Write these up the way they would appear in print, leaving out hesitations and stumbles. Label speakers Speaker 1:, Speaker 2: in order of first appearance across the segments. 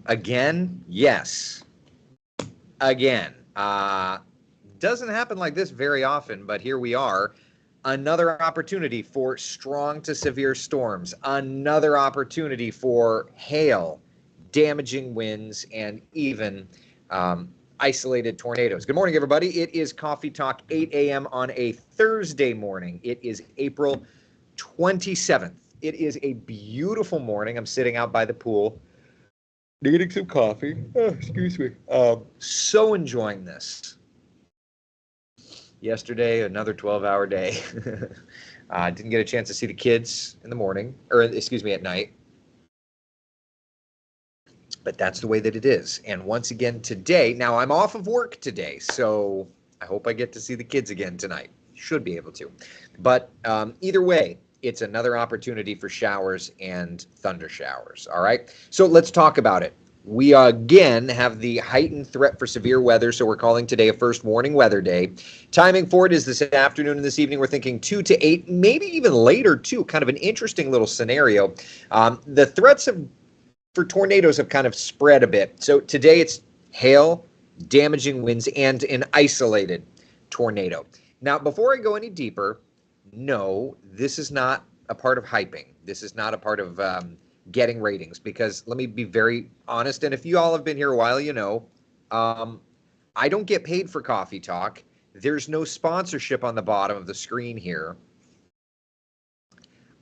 Speaker 1: Again, yes. Again. Doesn't happen like this very often, but here we are. Another opportunity for strong to severe storms. Another opportunity for hail, damaging winds, and even isolated tornadoes. Good morning, everybody. It is Coffee Talk, 8 a.m. on a Thursday morning. It is April 27th. It is a beautiful morning. I'm sitting out by the pool, needing some coffee. Oh, excuse me. So enjoying this. Yesterday, another 12-hour day. Didn't get a chance to see the kids in the morning, or excuse me, at night. But that's the way that it is. And once again today, now I'm off of work today, so I hope I get to see the kids again tonight. Should be able to. But either way, it's another opportunity for showers and thunder showers. All right. So let's talk about it. We again have the heightened threat for severe weather, so we're calling today a first warning weather day. Timing for it is this afternoon and this evening. We're thinking 2 to 8, maybe even later too. Kind of an interesting little scenario. The threats for tornadoes have kind of spread a bit. So today it's hail, damaging winds, and an isolated tornado. Now, before I go any deeper, no, this is not a part of hyping. This is not a part of getting ratings, because let me be very honest, and if you all have been here a while, you know, I don't get paid for Coffee Talk. There's no sponsorship on the bottom of the screen here.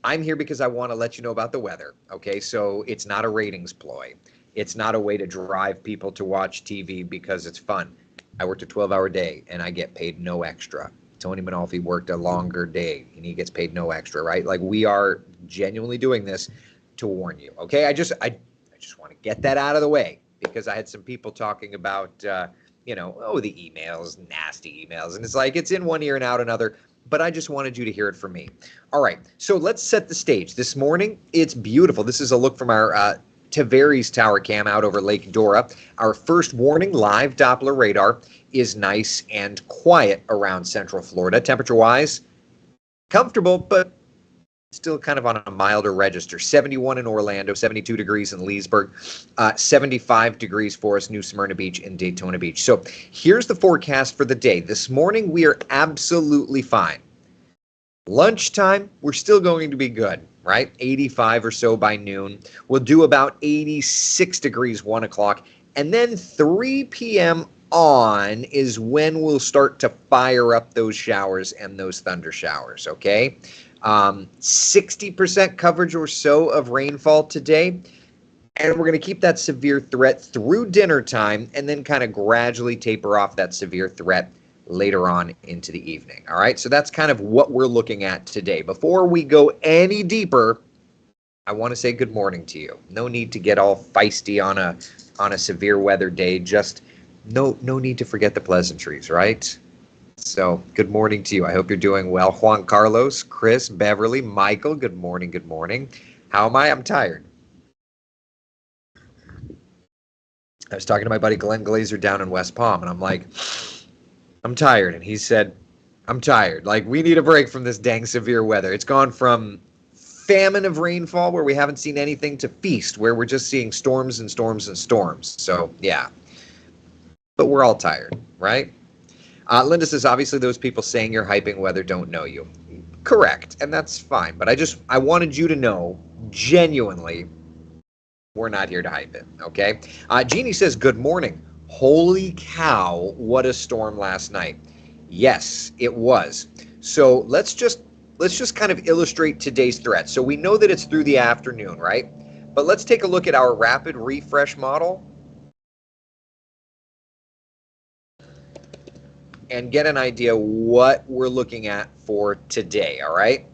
Speaker 1: I'm here because I want to let you know about the weather, okay? So it's not a ratings ploy. It's not a way to drive people to watch TV because it's fun. I worked a 12-hour day, and I get paid no extra. Tony Manolfi worked a longer day, and he gets paid no extra, right? Like, we are genuinely doing this to warn you, okay? I just want to get that out of the way, because I had some people talking about, you know, oh, the emails, nasty emails, and it's like it's in one ear and out another. But I just wanted you to hear it from me. All right, so let's set the stage. This morning, it's beautiful. This is a look from our Tavares Tower cam out over Lake Dora. Our first warning live Doppler radar is nice and quiet around Central Florida. Temperature-wise, comfortable, but still kind of on a milder register. 71 in Orlando, 72 degrees in Leesburg, 75 degrees for us, New Smyrna Beach and Daytona Beach. So here's the forecast for the day. This morning, we are absolutely fine. Lunchtime, we're still going to be good, right? 85 or so by noon. We'll do about 86 degrees 1 o'clock. And then 3 p.m. on is when we'll start to fire up those showers and those thunder showers, okay? 60% coverage or so of rainfall today. And we're going to keep that severe threat through dinner time and then kind of gradually taper off that severe threat later on into the evening. All right, so that's kind of what we're looking at today. Before we go any deeper, I want to say good morning to you. No need to get all feisty on a severe weather day. Just no need to forget the pleasantries, right? So good morning to you. I hope you're doing well. Juan Carlos, Chris, Beverly, Michael, good morning, good morning. How am I? I'm tired. I was talking to my buddy Glenn Glazer down in West Palm, and I'm like, I'm tired. And he said, I'm tired. Like, we need a break from this dang severe weather. It's gone from famine of rainfall where we haven't seen anything to feast where we're just seeing storms and storms and storms. So, yeah. But we're all tired, right? Linda says, obviously those people saying you're hyping weather don't know you. Correct, and that's fine. But I wanted you to know, genuinely, we're not here to hype it, okay? Jeannie says, good morning. Holy cow, what a storm last night. Yes, it was. So let's just kind of illustrate today's threat. So we know that it's through the afternoon, right? But let's take a look at our rapid refresh model and get an idea what we're looking at for today, all right?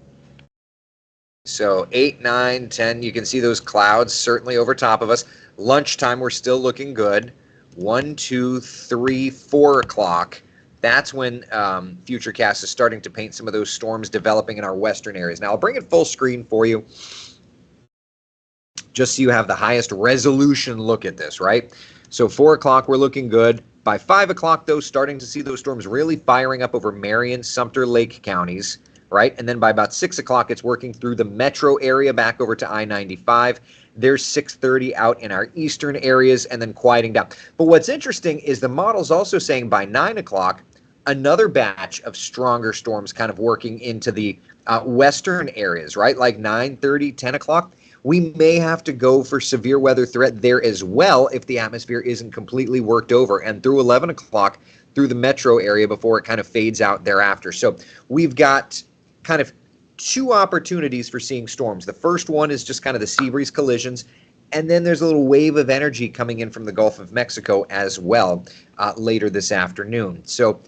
Speaker 1: So 8, 9, 10, you can see those clouds certainly over top of us. Lunchtime, we're still looking good. 1, 2, 3, 4 o'clock. That's when Futurecast is starting to paint some of those storms developing in our western areas. Now, I'll bring it full screen for you, just so you have the highest resolution look at this, right? So 4 o'clock, we're looking good. By 5 o'clock, though, starting to see those storms really firing up over Marion, Sumter, Lake counties. right? And then by about 6 o'clock, it's working through the metro area back over to I-95. There's 6:30 out in our eastern areas and then quieting down. But what's interesting is the model's also saying by 9 o'clock, another batch of stronger storms kind of working into the western areas, right? Like 9:30, 10 o'clock. We may have to go for severe weather threat there as well if the atmosphere isn't completely worked over, and through 11 o'clock through the metro area before it kind of fades out thereafter. So we've got kind of two opportunities for seeing storms. The first one is just kind of the sea breeze collisions, and then there's a little wave of energy coming in from the Gulf of Mexico as well later this afternoon. So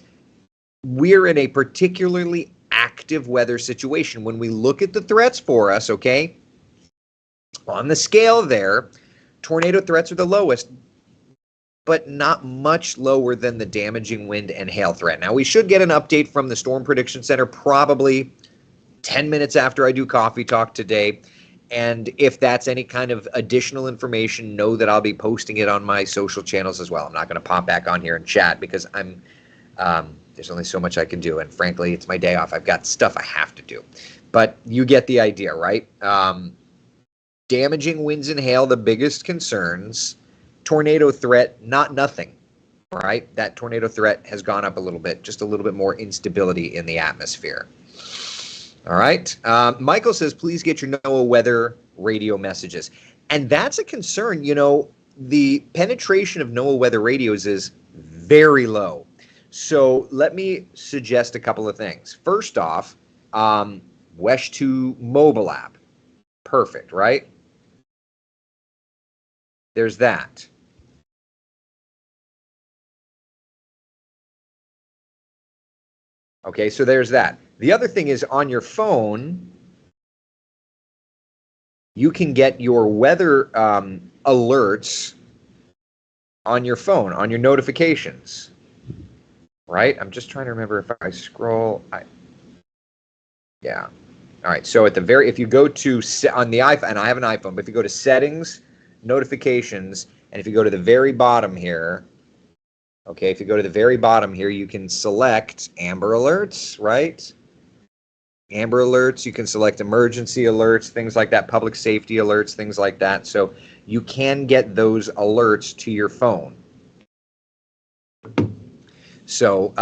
Speaker 1: we're in a particularly active weather situation. When we look at the threats for us, okay, on the scale there, tornado threats are the lowest, but not much lower than the damaging wind and hail threat. Now, we should get an update from the Storm Prediction Center probably 10 minutes after I do Coffee Talk today. And if that's any kind of additional information, know that I'll be posting it on my social channels as well. I'm not going to pop back on here and chat because there's only so much I can do. And frankly, it's my day off. I've got stuff I have to do. But you get the idea, right? Damaging winds and hail, the biggest concerns. Tornado threat, not nothing, right? That tornado threat has gone up a little bit, just a little bit more instability in the atmosphere. All right. Michael says, please get your NOAA weather radio messages. And that's a concern. You know, the penetration of NOAA weather radios is very low. So let me suggest a couple of things. First off, WESH 2 mobile app. Perfect, right? There's that. Okay, so there's that. The other thing is on your phone, you can get your weather alerts on your phone, on your notifications, right? I'm just trying to remember if I scroll. Yeah. All right, so at the very, if you go to, on the iPhone, and I have an iPhone, but if you go to settings, notifications, and if you go to the very bottom here, okay, if you go to the very bottom here, you can select Amber Alerts, right? Amber Alerts, you can select emergency alerts, things like that, public safety alerts, things like that. So you can get those alerts to your phone. So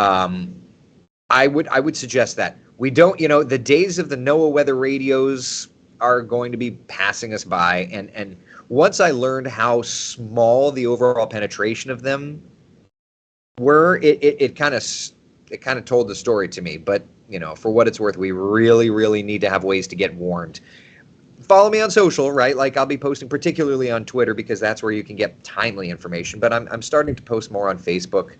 Speaker 1: I would suggest that. We don't, you know, the days of the NOAA weather radios are going to be passing us by. And once I learned how small the overall penetration of them were, it kind of told the story to me. But, you know, for what it's worth, we really, really need to have ways to get warned. Follow me on social, right? Like I'll be posting particularly on Twitter because that's where you can get timely information. But I'm starting to post more on Facebook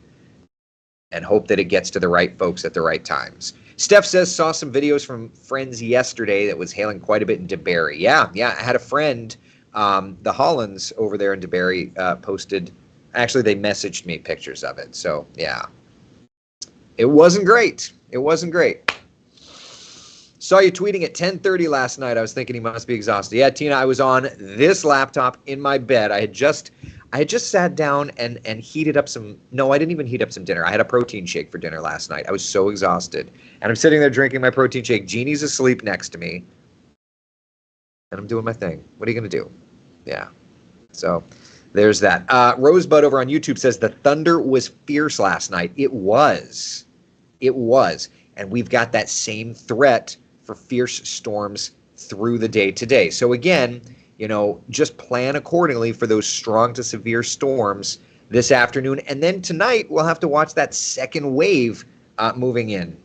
Speaker 1: and hope that it gets to the right folks at the right times. Steph says, saw some videos from friends yesterday that was hailing quite a bit in DeBary. Yeah, I had a friend, the Hollands over there in DeBary posted, actually they messaged me pictures of it. So yeah, it wasn't great. It wasn't great. Saw you tweeting at 10:30 last night. I was thinking he must be exhausted. Yeah, Tina, I was on this laptop in my bed. I had just sat down and heated up some, no, I didn't even heat up some dinner. I had a protein shake for dinner last night. I was so exhausted. And I'm sitting there drinking my protein shake. Jeannie's asleep next to me. And I'm doing my thing. What are you going to do? Yeah. So there's that. Rosebud over on YouTube says the thunder was fierce last night. It was. It was. And we've got that same threat for fierce storms through the day today. So again, you know, just plan accordingly for those strong to severe storms this afternoon. And then tonight, we'll have to watch that second wave moving in.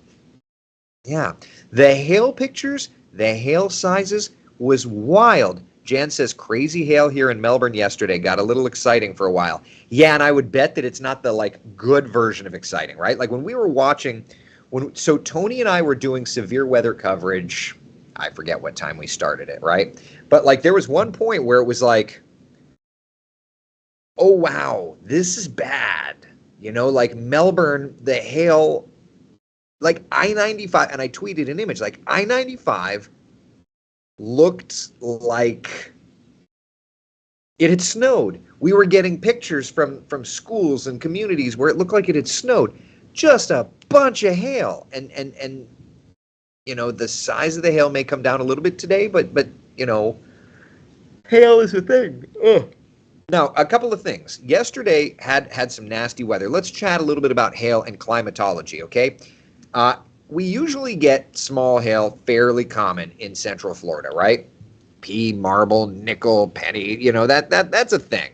Speaker 1: Yeah. The hail pictures, the hail sizes was wild. Jan says crazy hail here in Melbourne yesterday. Got a little exciting for a while. Yeah, and I would bet that it's not the like good version of exciting, right? Like when we were watching, so Tony and I were doing severe weather coverage. I forget what time we started it, right? But like there was one point where it was like, oh wow, this is bad. You know, like Melbourne, the hail, like I-95, and I tweeted an image, like I-95 looked like it had snowed. We were getting pictures from schools and communities where it looked like it had snowed. Just a bunch of hail. And The size of the hail may come down a little bit today, but hail is a thing. Ugh. Now, a couple of things. Yesterday had some nasty weather. Let's chat a little bit about hail and climatology, okay? We usually get small hail fairly common in Central Florida, right? Pea, marble, nickel, penny, that's a thing.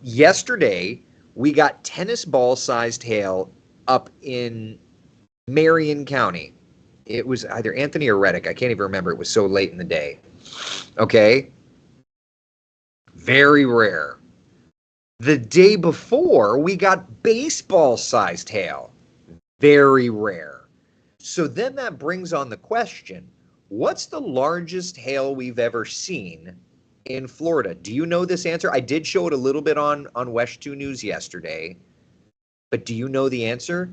Speaker 1: Yesterday, we got tennis ball sized hail up in Marion County. It was either Anthony or Reddick. I can't even remember. It was so late in the day. Okay. Very rare. The day before, we got baseball sized hail. Very rare. So then that brings on the question, what's the largest hail we've ever seen in Florida? Do you know this answer? I did show it a little bit on WESH 2 News yesterday, but do you know the answer?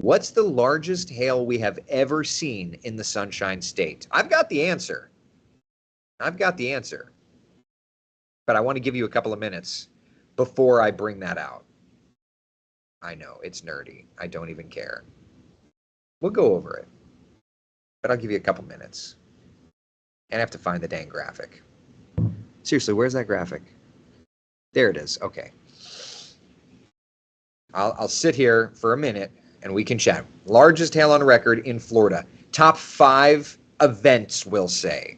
Speaker 1: What's the largest hail we have ever seen in the Sunshine State? I've got the answer. But I want to give you a couple of minutes before I bring that out. I know, it's nerdy. I don't even care. We'll go over it. But I'll give you a couple minutes. And I have to find the dang graphic. Seriously, where's that graphic? There it is. Okay. I'll sit here for a minute and we can chat. Largest hail on record in Florida. Top 5 events, we'll say.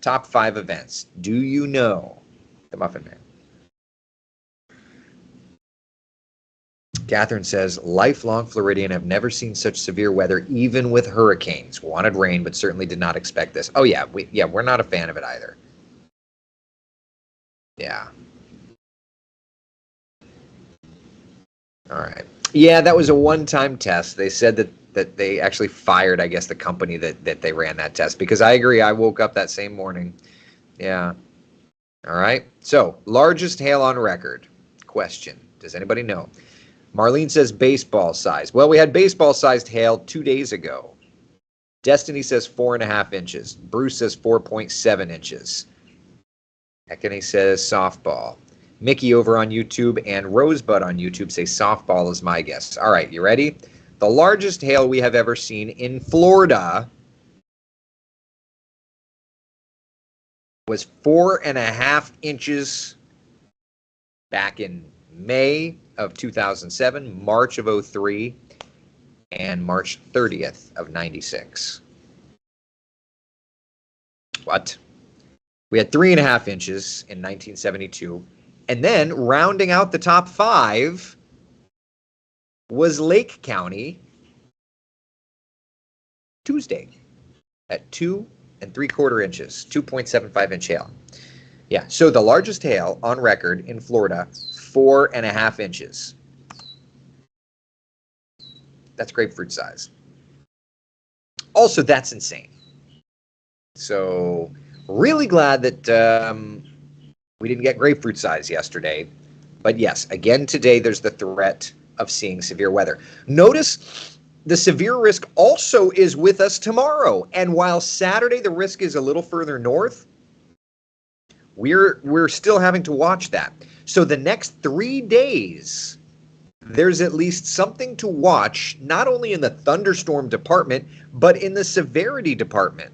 Speaker 1: Top 5 events. Do you know the Muffin Man? Catherine says, lifelong Floridian, have never seen such severe weather, even with hurricanes. Wanted rain, but certainly did not expect this. Oh yeah, we're not a fan of it either. Yeah. All right. Yeah, that was a one-time test. They said that they actually fired, I guess, the company that they ran that test, because I agree. I woke up that same morning. Yeah. All right. So, largest hail on record. Question. Does anybody know? Marlene says baseball size. Well, we had baseball-sized hail 2 days ago. Destiny says 4.5 inches. Bruce says 4.7 inches. Ekene says softball. Mickey over on YouTube and Rosebud on YouTube say softball is my guess. All right, you ready? The largest hail we have ever seen in Florida was 4.5 inches back in May of 2007, March of 03, and March 30th of 96. What? We had 3.5 inches in 1972. And then rounding out the top 5 was Lake County Tuesday at 2.75 inches, 2.75 inch hail. Yeah, so the largest hail on record in Florida, 4.5 inches. That's grapefruit size. Also, that's insane. So, really glad that we didn't get grapefruit size yesterday. But yes, again today there's the threat of seeing severe weather. Notice the severe risk also is with us tomorrow. And while Saturday the risk is a little further north, we're still having to watch that. So the next 3 days, there's at least something to watch, not only in the thunderstorm department, but in the severity department.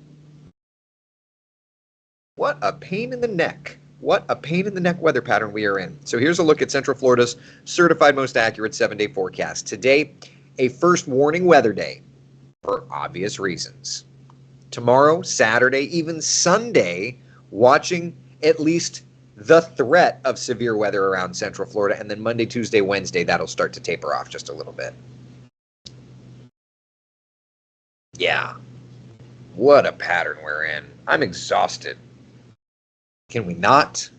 Speaker 1: What a pain in the neck. What a pain in the neck weather pattern we are in. So here's a look at Central Florida's certified most accurate 7-day forecast. Today, a first warning weather day for obvious reasons. Tomorrow, Saturday, even Sunday, watching at least the threat of severe weather around Central Florida. And then Monday, Tuesday, Wednesday, that'll start to taper off just a little bit. Yeah. What a pattern we're in. I'm exhausted. Can we not?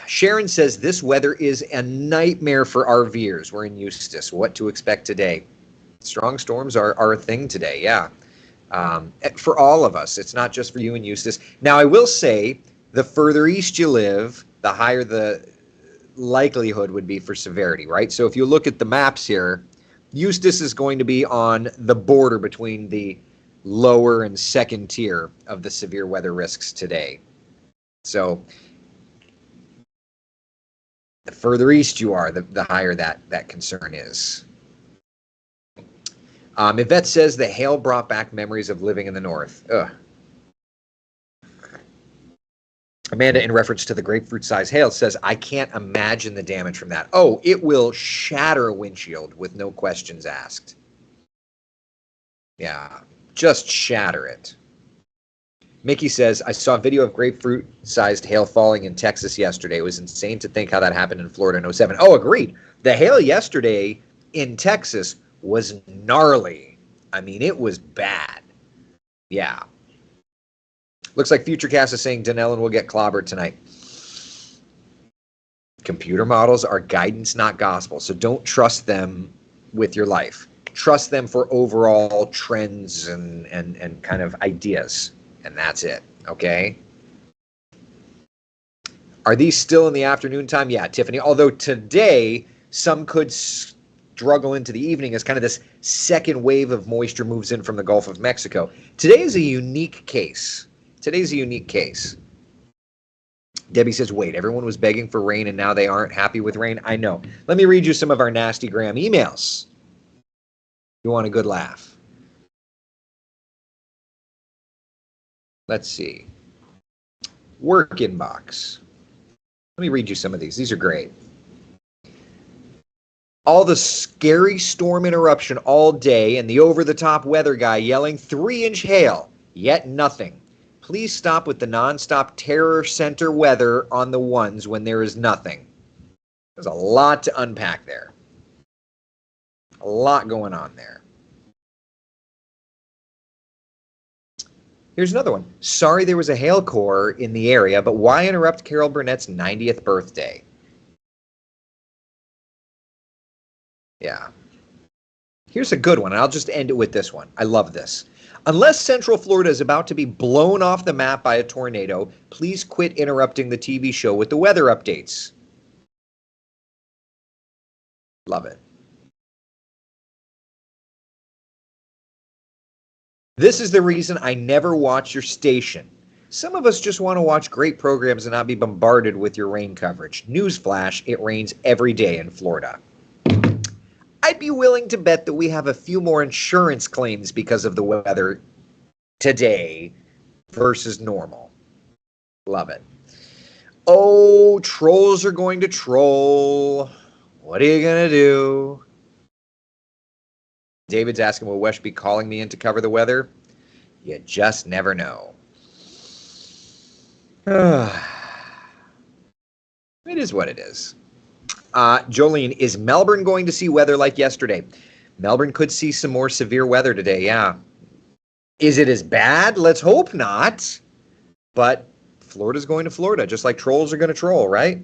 Speaker 1: Sharon says this weather is a nightmare for RVers. We're in Eustis. What to expect today? Strong storms are a thing today, yeah. For all of us. It's not just for you in Eustis. Now, I will say, the further east you live, the higher the likelihood would be for severity, right? So if you look at the maps here, Eustis is going to be on the border between the lower and second tier of the severe weather risks today. So the further east you are, the higher that concern is. Yvette says the hail brought back memories of living in the north. Ugh. Amanda, in reference to the grapefruit-sized hail, says, I can't imagine the damage from that. Oh, it will shatter a windshield with no questions asked. Yeah, just shatter it. Mickey says, I saw a video of grapefruit-sized hail falling in Texas yesterday. It was insane to think how that happened in Florida in 07. Oh, agreed. The hail yesterday in Texas was gnarly. I mean, it was bad. Yeah. Looks like Futurecast is saying Denellen will get clobbered tonight. Computer models are guidance, not gospel. So don't trust them with your life. Trust them for overall trends and kind of ideas. And that's it. Okay? Are these still in the afternoon time? Yeah, Tiffany. Although today, some could struggle into the evening as kind of this second wave of moisture moves in from the Gulf of Mexico. Today is a unique case. Today's a unique case. Debbie says, wait, everyone was begging for rain and now they aren't happy with rain? I know. Let me read you some of our Nasty Graham emails. You want a good laugh? Let's see. Work inbox. Let me read you some of these. These are great. All the scary storm interruption all day and the over-the-top weather guy yelling 3-inch hail, yet nothing. Please stop with the nonstop terror center weather on the ones when there is nothing. There's a lot to unpack there. A lot going on there. Here's another one. Sorry there was a hail core in the area, but why interrupt Carol Burnett's 90th birthday? Yeah. Here's a good one, and I'll just end it with this one. I love this. Unless Central Florida is about to be blown off the map by a tornado, please quit interrupting the TV show with the weather updates. Love it. This is the reason I never watch your station. Some of us just want to watch great programs and not be bombarded with your rain coverage. Newsflash, it rains every day in Florida. I'd be willing to bet that we have a few more insurance claims because of the weather today versus normal. Love it. Oh, trolls are going to troll. What are you going to do? David's asking, will Wesh be calling me in to cover the weather? You just never know. It is what it is. Jolene, is Melbourne going to see weather like yesterday? Melbourne could see some more severe weather today, yeah. Is it as bad? Let's hope not. But Florida's going to Florida, just like trolls are going to troll, right?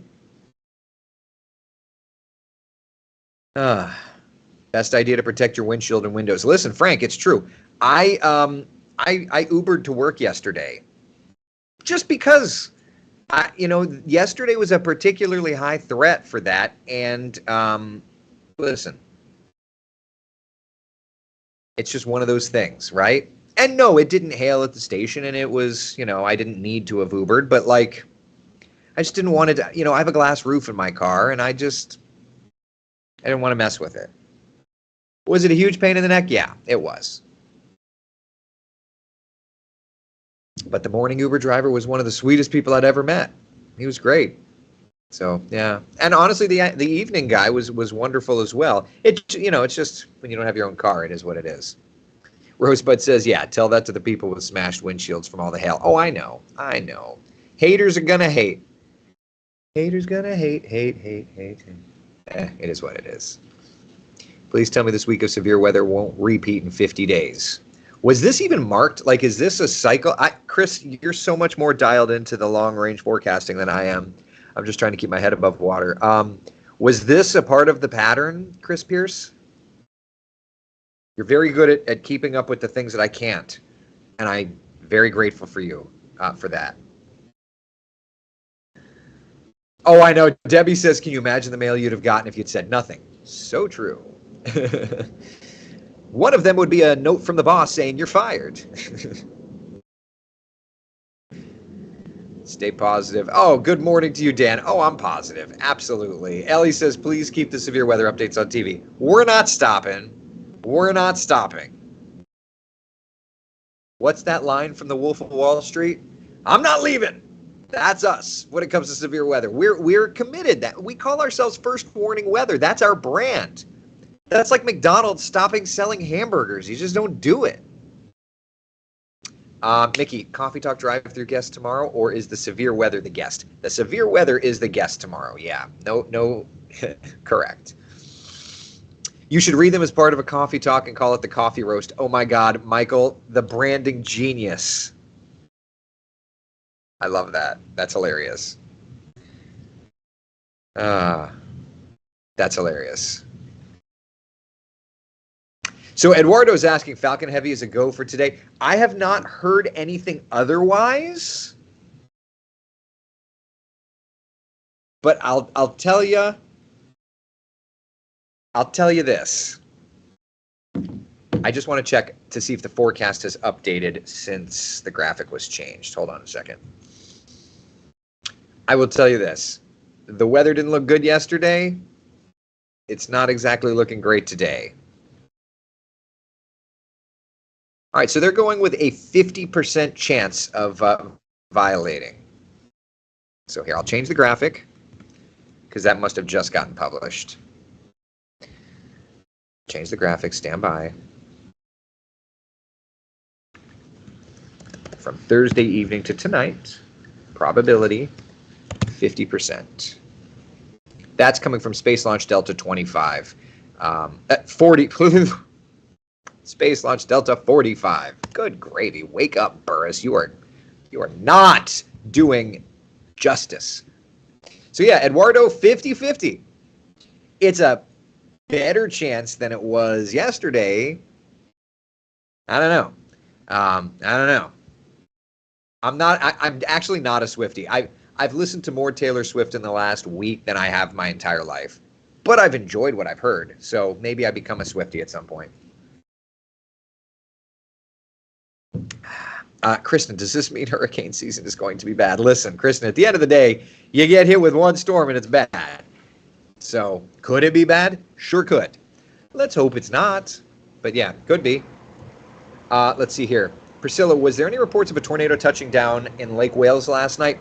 Speaker 1: Best idea to protect your windshield and windows. Listen, Frank, it's true. I Ubered to work yesterday just because, yesterday was a particularly high threat for that. And listen, it's just one of those things, right? And no, it didn't hail at the station, and it was, I didn't need to have Ubered, but I just didn't want to, I have a glass roof in my car, and I didn't want to mess with it. Was it a huge pain in the neck? Yeah, it was. But the morning Uber driver was one of the sweetest people I'd ever met. He was great. So, yeah. And honestly, the evening guy was wonderful as well. It's just when you don't have your own car, it is what it is. Rosebud says, yeah, tell that to the people with smashed windshields from all the hail. Oh, I know. Haters are going to hate. Haters going to hate. It is what it is. Please tell me this week of severe weather won't repeat in 50 days. Was this even marked? Is this a cycle? Chris, you're so much more dialed into the long-range forecasting than I am. I'm just trying to keep my head above water. Was this a part of the pattern, Chris Pierce? You're very good at keeping up with the things that I can't. And I'm very grateful for you for that. Oh, I know. Debbie says, can you imagine the mail you'd have gotten if you'd said nothing? So true. One of them would be a note from the boss saying you're fired. Stay positive. Oh, good morning to you, Dan. Oh, I'm positive. Absolutely. Ellie says, please keep the severe weather updates on TV. We're not stopping. We're not stopping. What's that line from The Wolf of Wall Street? I'm not leaving. That's us when it comes to severe weather. We're committed. That we call ourselves First Warning Weather. That's our brand. That's like McDonald's stopping selling hamburgers. You just don't do it. Mickey, Coffee Talk drive-through guest tomorrow, or is the severe weather the guest? The severe weather is the guest tomorrow. Yeah, no, correct. You should read them as part of a coffee talk and call it the coffee roast. Oh my God, Michael, the branding genius. I love that. That's hilarious. That's hilarious. So Eduardo's asking, Falcon Heavy is a go for today. I have not heard anything otherwise. But I'll tell you. I'll tell you this. I just want to check to see if the forecast has updated since the graphic was changed. Hold on a second. I will tell you this. The weather didn't look good yesterday. It's not exactly looking great today. All right, so they're going with a 50% chance of violating. So here, I'll change the graphic because that must have just gotten published. Change the graphic, stand by. From Thursday evening to tonight, probability 50%. That's coming from Space Launch Delta 25. At 40. Space Launch Delta 45. Good gravy. Wake up, Burris. You are not doing justice. So yeah, Eduardo, 50-50. It's a better chance than it was yesterday. I don't know. I'm actually not a Swiftie. I've listened to more Taylor Swift in the last week than I have my entire life. But I've enjoyed what I've heard. So maybe I become a Swiftie at some point. Kristen, does this mean hurricane season is going to be bad? Listen, Kristen, at the end of the day, you get hit with one storm and it's bad. So, could it be bad? Sure could. Let's hope it's not. But yeah, could be. Let's see here. Priscilla, was there any reports of a tornado touching down in Lake Wales last night?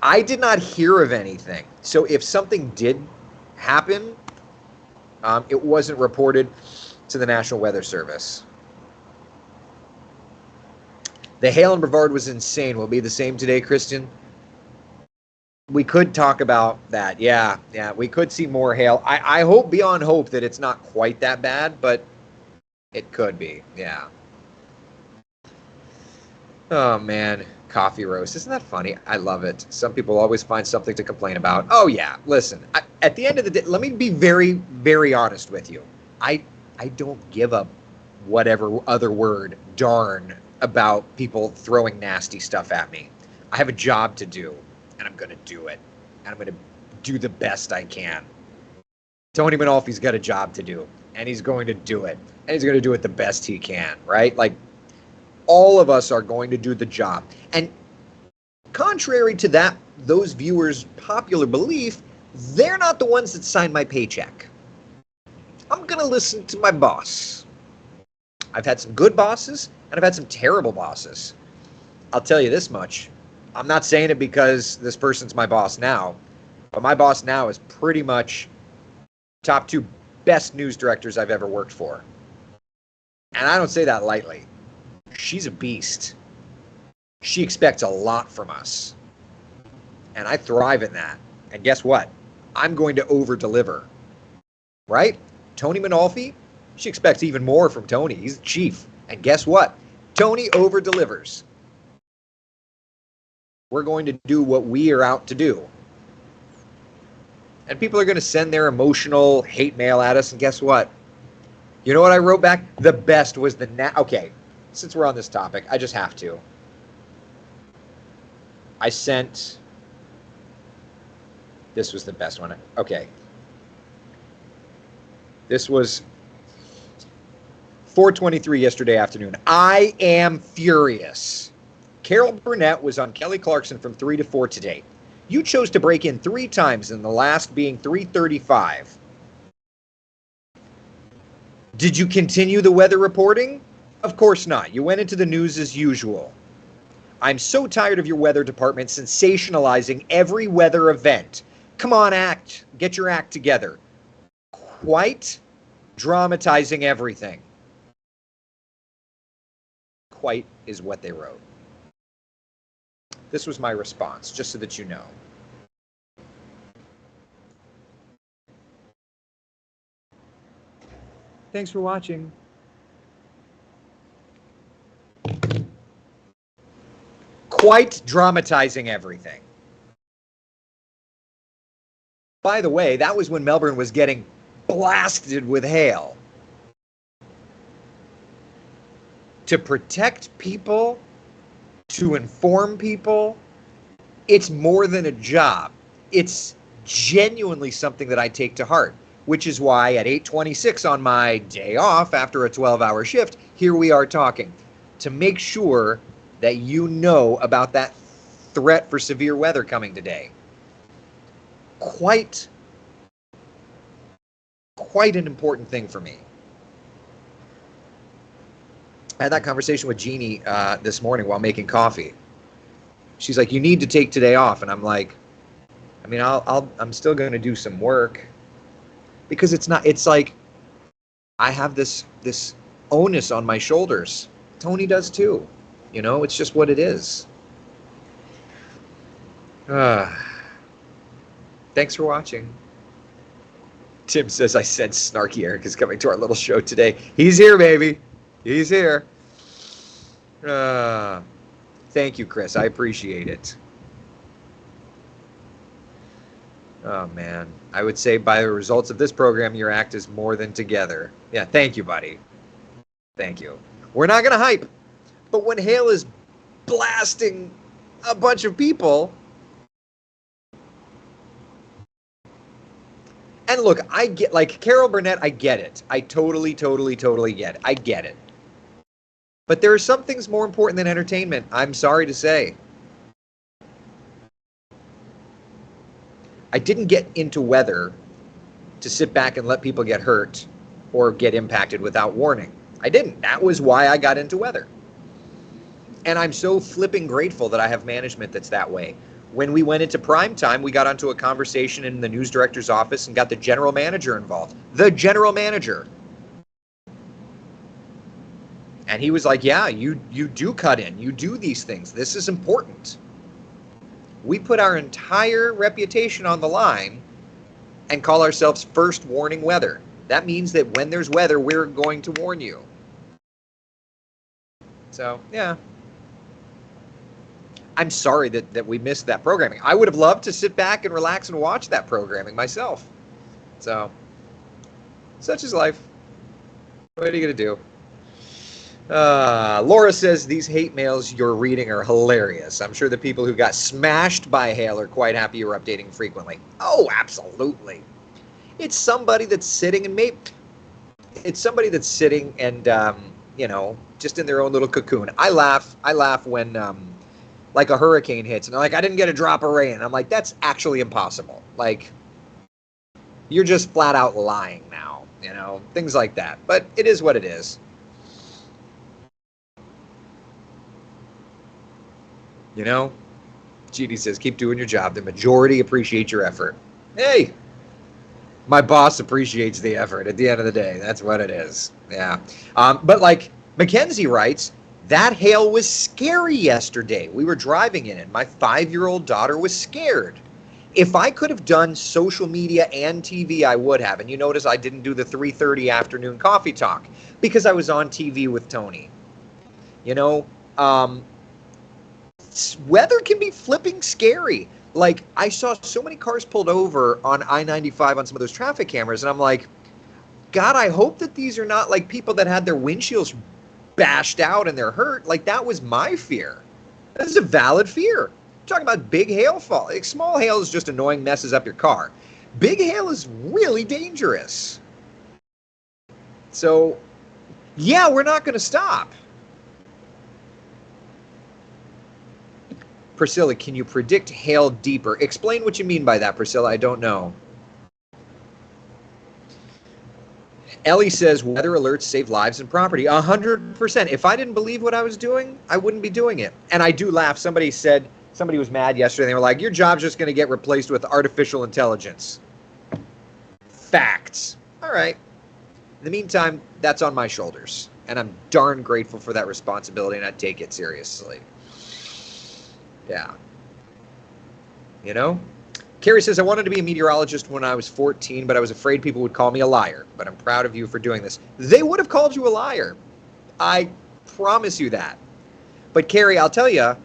Speaker 1: I did not hear of anything. So if something did happen, it wasn't reported to the National Weather Service. The hail in Brevard was insane. Will it be the same today, Christian? We could talk about that. Yeah, we could see more hail. I hope beyond hope that it's not quite that bad, but it could be. Yeah. Oh, man. Coffee roast. Isn't that funny? I love it. Some people always find something to complain about. Oh, yeah. Listen, at the end of the day, let me be very, very honest with you. I don't give a whatever other word, darn, about people throwing nasty stuff at me. I have a job to do, and I'm going to do it. And I'm going to do the best I can. Tony Manolfi's got a job to do, and he's going to do it. And he's going to do it the best he can, right? Like, all of us are going to do the job. And contrary to that, those viewers' popular belief, they're not the ones that sign my paycheck. I'm going to listen to my boss. I've had some good bosses, and I've had some terrible bosses. I'll tell you this much. I'm not saying it because this person's my boss now, but my boss now is pretty much top 2 best news directors I've ever worked for. And I don't say that lightly. She's a beast. She expects a lot from us. And I thrive in that. And guess what? I'm going to over-deliver. Right? Tony Manolfi, she expects even more from Tony. He's the chief. And guess what? Tony over-delivers. We're going to do what we are out to do. And people are going to send their emotional hate mail at us. And guess what? You know what I wrote back? The best was the... Okay, since we're on this topic, I just have to. I sent... This was the best one. Okay. This was 4:23 yesterday afternoon. I am furious. Carol Burnett was on Kelly Clarkson from 3 to 4 today. You chose to break in 3 times, and the last being 3:35. Did you continue the weather reporting? Of course not. You went into the news as usual. I'm so tired of your weather department sensationalizing every weather event. Come on, get your act together. Quite dramatizing everything. Quite is what they wrote. This was my response, just so that you know. Thanks for watching. Quite dramatizing everything. By the way, that was when Melbourne was getting blasted with hail. To protect people, to inform people, it's more than a job. It's genuinely something that I take to heart, which is why at 8:26 on my day off after a 12-hour shift, here we are talking to make sure that you know about that threat for severe weather coming today. Quite an important thing for me. I had that conversation with Jeannie this morning while making coffee. She's like, "You need to take today off," and I'm like, "I mean, I'm still going to do some work because it's not. It's like I have this onus on my shoulders. Tony does too. You know, it's just what it is." Thanks for watching. Tim says, "I said snarky Eric is coming to our little show today." He's here, baby. He's here. Thank you, Chris. I appreciate it. Oh, man. I would say by the results of this program, your act is more than together. Yeah, thank you, buddy. Thank you. We're not going to hype, but when hail is blasting a bunch of people, and look, I get, like Carol Burnett, I get it. I totally get it. I get it. But there are some things more important than entertainment, I'm sorry to say. I didn't get into weather to sit back and let people get hurt or get impacted without warning. I didn't. That was why I got into weather. And I'm so flipping grateful that I have management that's that way. When we went into prime time, we got onto a conversation in the news director's office and got the general manager involved. The general manager. And he was like, "Yeah, you do cut in. You do these things. This is important." We put our entire reputation on the line and call ourselves First Warning Weather. That means that when there's weather, we're going to warn you. So, yeah. I'm sorry that we missed that programming. I would have loved to sit back and relax and watch that programming myself. So, such is life. What are you going to do? Laura says, "These hate mails you're reading are hilarious. I'm sure the people who got smashed by hail are quite happy you're updating frequently." Oh, absolutely. It's somebody that's sitting and you know, just in their own little cocoon. I laugh when like a hurricane hits and they're like, "I didn't get a drop of rain." I'm like, that's actually impossible. Like, you're just flat out lying now, you know, things like that. But it is what it is. You know, GD says, "Keep doing your job. The majority appreciate your effort." Hey, my boss appreciates the effort at the end of the day. That's what it is. Yeah. But like Mackenzie writes, "That hail was scary yesterday. We were driving in it. My 5-year-old daughter was scared. If I could have done social media and TV, I would have." And you notice I didn't do the 3:30 afternoon coffee talk because I was on TV with Tony. You know, weather can be flipping scary. Like, I saw so many cars pulled over on I-95 on some of those traffic cameras, and I'm like, God, I hope that these are not like people that had their windshields bashed out and they're hurt. Like, that was my fear. That is a valid fear. I'm talking about big hail fall. Like, small hail is just annoying, messes up your car. Big hail is really dangerous. So, yeah, we're not going to stop. Priscilla, can you predict hail deeper? Explain what you mean by that, Priscilla. I don't know. Ellie says weather alerts save lives and property. 100%. If I didn't believe what I was doing, I wouldn't be doing it. And I do laugh. Somebody was mad yesterday. They were like, your job's just going to get replaced with artificial intelligence. Facts. All right. In the meantime, that's on my shoulders. And I'm darn grateful for that responsibility, and I take it seriously. Yeah. You know? Carrie says, I wanted to be a meteorologist when I was 14, but I was afraid people would call me a liar. But I'm proud of you for doing this. They would have called you a liar. I promise you that. But Carrie, I'll tell you,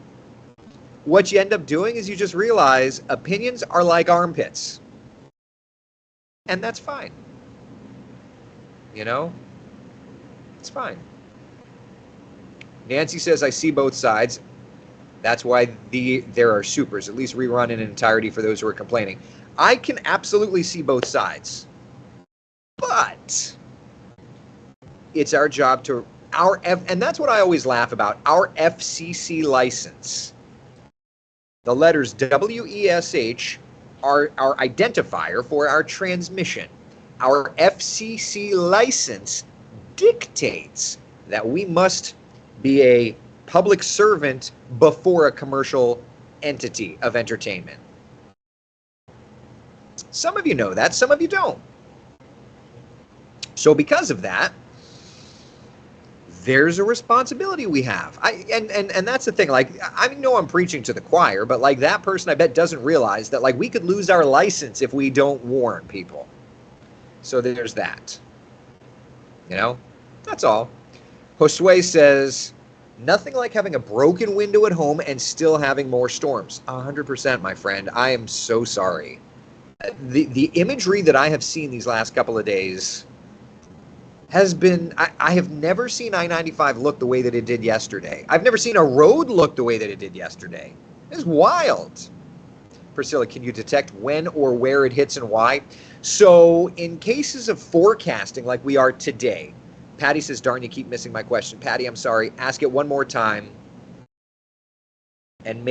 Speaker 1: what you end up doing is you just realize opinions are like armpits. And that's fine. You know? It's fine. Nancy says, I see both sides. That's why there are supers, at least rerun in entirety for those who are complaining. I can absolutely see both sides. But it's our job to, and that's what I always laugh about, our FCC license. The letters WESH are our identifier for our transmission. Our FCC license dictates that we must be a public servant before a commercial entity of entertainment. Some of you know that, some of you don't. So because of that, there's a responsibility we have. And that's the thing. Like, I know I'm preaching to the choir, but like that person I bet doesn't realize that like we could lose our license if we don't warn people. So there's that. You know, that's all. Josue says, nothing like having a broken window at home and still having more storms. 100%, my friend. I am so sorry. The imagery that I have seen these last couple of days has been, I have never seen I-95 look the way that it did yesterday. I've never seen a road look the way that it did yesterday. It's wild. Priscilla, can you detect when or where it hits and why? So in cases of forecasting like we are today, Patty says, darn, you keep missing my question. Patty, I'm sorry. Ask it one more time and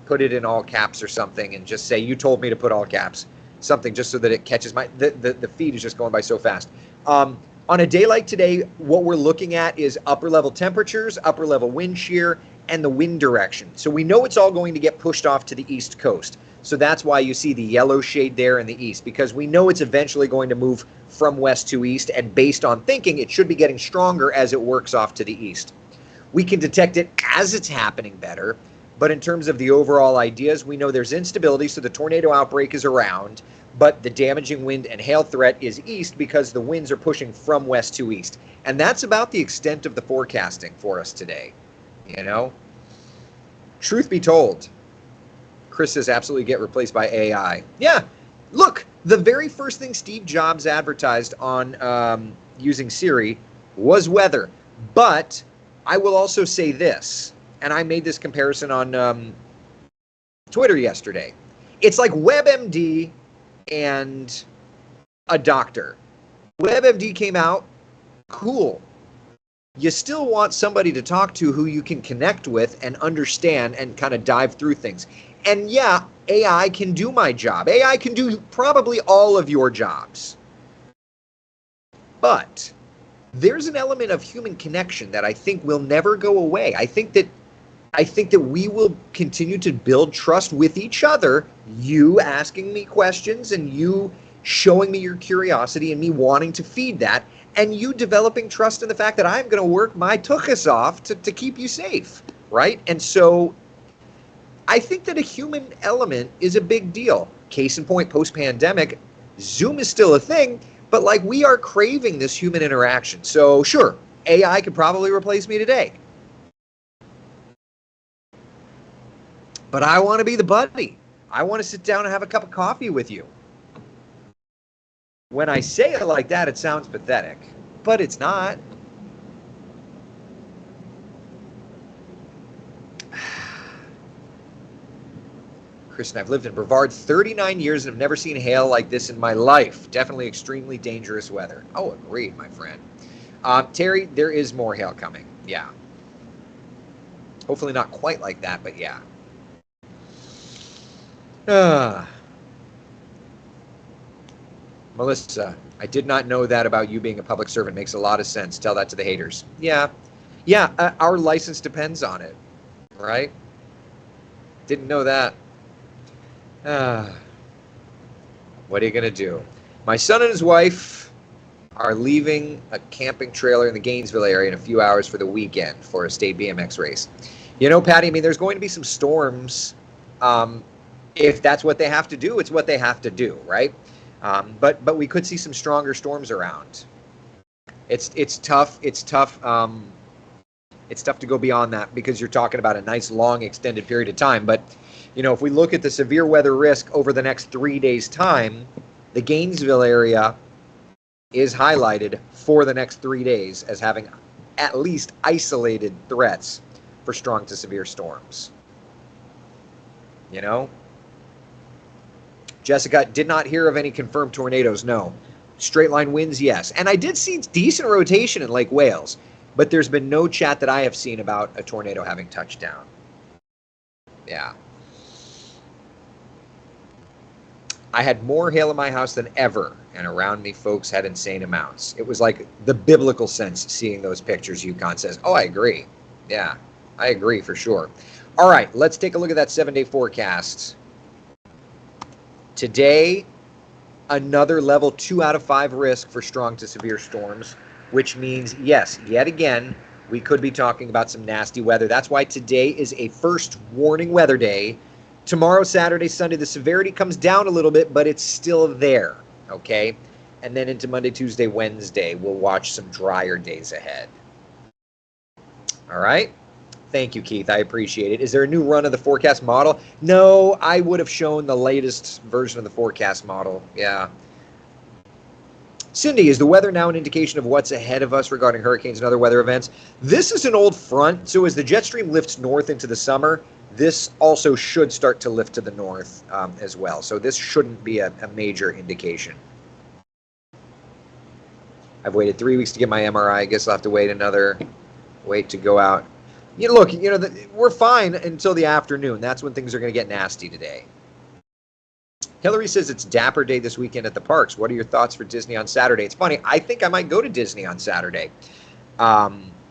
Speaker 1: put it in all caps or something and just say, you told me to put all caps. Something just so that it catches the feed is just going by so fast. On a day like today, what we're looking at is upper level temperatures, upper level wind shear, and the wind direction. So we know it's all going to get pushed off to the east coast. So that's why you see the yellow shade there in the east, because we know it's eventually going to move from west to east, and based on thinking, it should be getting stronger as it works off to the east. We can detect it as it's happening better, but in terms of the overall ideas, we know there's instability, so the tornado outbreak is around, but the damaging wind and hail threat is east because the winds are pushing from west to east. And that's about the extent of the forecasting for us today. You know? Truth be told, Chris says absolutely get replaced by AI. Yeah, look, the very first thing Steve Jobs advertised on using Siri was weather. But I will also say this, and I made this comparison on Twitter yesterday. It's like WebMD and a doctor. WebMD came out, cool. You still want somebody to talk to who you can connect with and understand and kind of dive through things. And yeah, AI can do my job. AI can do probably all of your jobs. But there's an element of human connection that I think will never go away. I think that we will continue to build trust with each other, you asking me questions and you showing me your curiosity and me wanting to feed that, and you developing trust in the fact that I'm going to work my tuchus off to keep you safe, right? And so I think that a human element is a big deal. Case in point, post-pandemic, Zoom is still a thing, but like we are craving this human interaction. So sure, AI could probably replace me today. But I want to be the buddy. I want to sit down and have a cup of coffee with you. When I say it like that, it sounds pathetic, but it's not. Kristen, I've lived in Brevard 39 years and have never seen hail like this in my life. Definitely extremely dangerous weather. Oh, agreed, my friend. Terry, there is more hail coming. Yeah. Hopefully not quite like that, but yeah. Melissa, I did not know that about you being a public servant. Makes a lot of sense. Tell that to the haters. Yeah. Yeah, our license depends on it, right? Didn't know that. Ah, what are you going to do? My son and his wife are leaving a camping trailer in the Gainesville area in a few hours for the weekend for a state BMX race. You know, Patty, I mean, there's going to be some storms. If that's what they have to do, it's what they have to do, right? But we could see some stronger storms around. It's tough. It's tough. It's tough to go beyond that because you're talking about a nice, long, extended period of time. But, you know, if we look at the severe weather risk over the next 3 days' time, the Gainesville area is highlighted for the next 3 days as having at least isolated threats for strong to severe storms. You know? Jessica, did not hear of any confirmed tornadoes, no. Straight line winds, yes. And I did see decent rotation in Lake Wales, but there's been no chat that I have seen about a tornado having touched down. Yeah. I had more hail in my house than ever, and around me folks had insane amounts. It was like the biblical sense seeing those pictures, Yukon says. Oh, I agree. Yeah, I agree for sure. All right, let's take a look at that 7-day forecast. Today, another level 2 out of 5 risk for strong to severe storms, which means, yes, yet again, we could be talking about some nasty weather. That's why today is a first warning weather day. Tomorrow, Saturday, Sunday, the severity comes down a little bit, but it's still there, okay? And then into Monday, Tuesday, Wednesday, we'll watch some drier days ahead. All right? Thank you, Keith. I appreciate it. Is there a new run of the forecast model? No, I would have shown the latest version of the forecast model. Yeah. Cindy, is the weather now an indication of what's ahead of us regarding hurricanes and other weather events? This is an old front, so as the jet stream lifts north into the summer, this also should start to lift to the north as well. So this shouldn't be a major indication. I've waited 3 weeks to get my MRI. I guess I'll have to wait to go out. You know, look, you know, we're fine until the afternoon. That's when things are going to get nasty today. Hillary says it's Dapper Day this weekend at the parks. What are your thoughts for Disney on Saturday? It's funny. I think I might go to Disney on Saturday.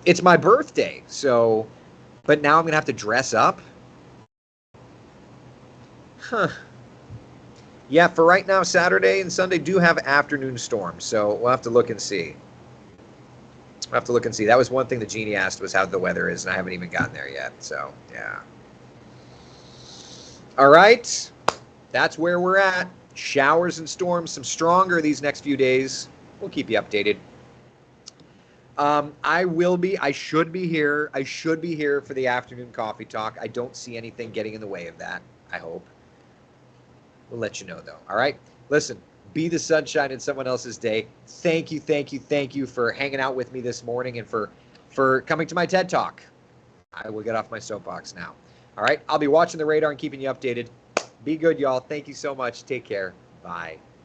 Speaker 1: It's my birthday, so, but now I'm going to have to dress up. Huh. Yeah, for right now, Saturday and Sunday do have afternoon storms, so we'll have to look and see. We'll have to look and see. That was one thing that Jeannie asked was how the weather is, and I haven't even gotten there yet, so, yeah. All right. That's where we're at. Showers and storms, some stronger these next few days. We'll keep you updated. I should be here. I should be here for the afternoon coffee talk. I don't see anything getting in the way of that, I hope. We'll let you know, though. All right? Listen, be the sunshine in someone else's day. Thank you for hanging out with me this morning and for coming to my TED Talk. I will get off my soapbox now. All right? I'll be watching the radar and keeping you updated. Be good, y'all. Thank you so much. Take care. Bye.